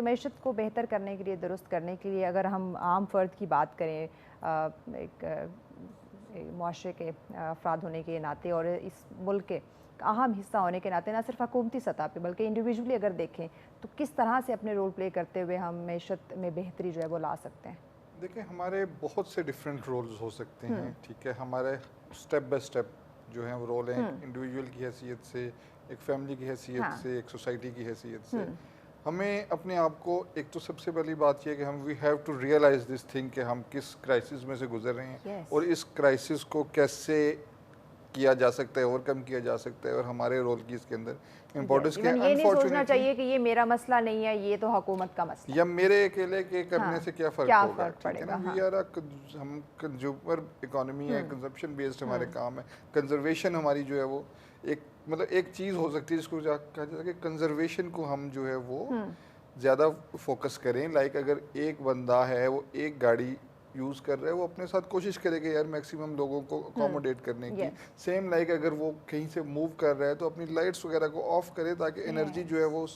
मईशत को बेहतर करने के लिए, दुरुस्त करने के लिए, अगर हम आम फ़र्द की बात करें, एक मुआशरे के अफराद होने के नाते और इस मुल्क के अहम हिस्सा होने के नाते, ना सिर्फ हुकूमती सतह पे बल्कि इंडिविजुअली अगर देखें तो किस तरह से अपने रोल प्ले करते हुए हम मईशत में बेहतरी जो है वो ला सकते हैं? देखिए, हमारे बहुत से डिफरेंट रोल्स हो सकते हैं, ठीक है। हमारे स्टेप बाय स्टेप जो है वो रोल हैं, एक इंडिविजुअल की हैसियत से, एक फैमिली की हैसियत हाँ। से, एक सोसाइटी की हैसियत से। हमें अपने आप को, एक तो सबसे पहली बात यह है कि हम we have to realise this thing कि हम किस क्राइसिस में से गुजर रहे हैं Yes. और इस क्राइसिस को कैसे किया जा सकता है, ओवरकम किया जा सकता है, और हमारे रोल की इसके अंदर इम्पोर्टेंस के ये नहीं सोचना अनफॉर्चुनेटली चाहिए कि ये मेरा मसला नहीं है, ये तो हुकूमत का मसला है। या मेरे अकेले के करने हाँ, से क्या फ़र्क क्या होगा, फ़र्क ठीक है ना। पड़ेगा, वी आर हम कंज्यूमर इकोनॉमी है, कंजप्शन बेस्ड हमारे काम है। कंजर्वेशन हमारी जो है वो एक मतलब एक चीज़ हो सकती है जिसको कहा जाता है कि कंजर्वेशन को हम जो है वो ज़्यादा फोकस करें। लाइक अगर एक बंदा है वो एक गाड़ी यूज़ कर रहा है, वो अपने साथ कोशिश करेगा यार मैक्सिमम लोगों को अकोमोडेट करने की। सेम लाइक अगर वो कहीं से मूव कर रहा है तो अपनी लाइट्स वगैरह को ऑफ करे ताकि एनर्जी जो है वो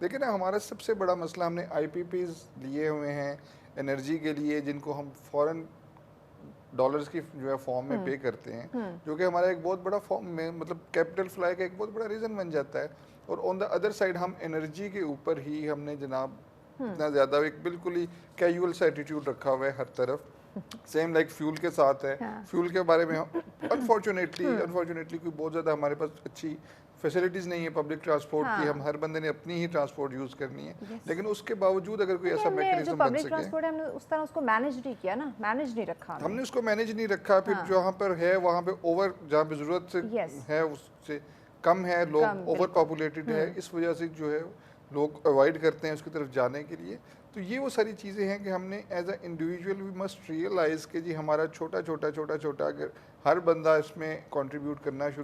देखिए ना, हमारा सबसे बड़ा मसला, हमने आईपीपीज लिए हुए हैं एनर्जी के लिए जिनको हम फॉरेन डॉलर्स की जो है फॉर्म में पे करते हैं, जो कि हमारा एक बहुत बड़ा फॉर्म में मतलब कैपिटल फ्लाई का एक बहुत बड़ा रीज़न बन जाता है। और ऑन द अदर साइड हम एनर्जी के ऊपर ही हमने जनाब इतना ज़्यादा एक बिल्कुल ही कैजुअल सा एटीट्यूड रखा हुआ है हर तरफ। सेम लाइक फ्यूल के साथ है। फ्यूल के बारे में अनफॉर्चुनेटली कोई बहुत ज़्यादा हमारे पास अच्छी फैसिलिटीज़ नहीं है पब्लिक ट्रांसपोर्ट की। हम हर बंदे ने अपनी ही ट्रांसपोर्ट यूज़ करनी है, लेकिन उसके बावजूद अगर कोई ऐसा मैकेनिज्म बन सके। ट्रांसपोर्ट हमने उस तरह उसको मैनेज नहीं किया ना, मैनेज नहीं रखा हमने उसको मैनेज नहीं रखा। फिर जहाँ पर है वहाँ पे ओवर, जहाँ पे ज़रूरत से है उससे कम है, लोग ओवर पॉपुलेटेड है, इस वजह से जो है लोग अवॉइड करते हैं उसकी तरफ जाने के लिए। तो ये वो सारी चीज़ें हैं कि हमने as a individual we must realise कि जी हमारा छोटा छोटा अगर हर बंदा इसमें कंट्रीब्यूट करना शुरू